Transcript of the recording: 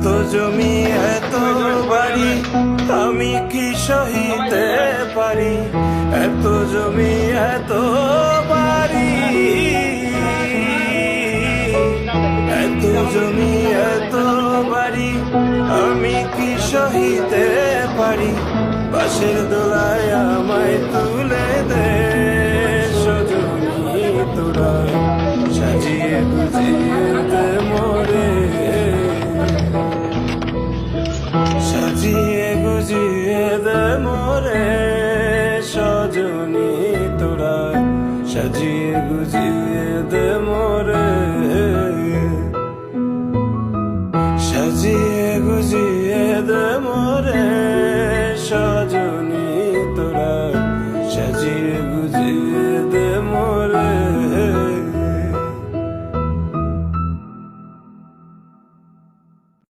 এত জমি এত বাড়ি আমি কি সহিতে পারি, এত জমি এত বাড়ি, এত জমি এত বাড়ি আমি কি সহিতে পারি। বাঁশের দোলায় আমায় তুলে দে সজনী তোরা, সাজিয়ে গুজিয়ে দে মোরে, সাজিয়ে গুজিয়ে দে মোরে সজনী তোরা, সাজিয়ে গুজিয়ে দে মোরে, সাজিয়ে গুজিয়ে দে মোরে।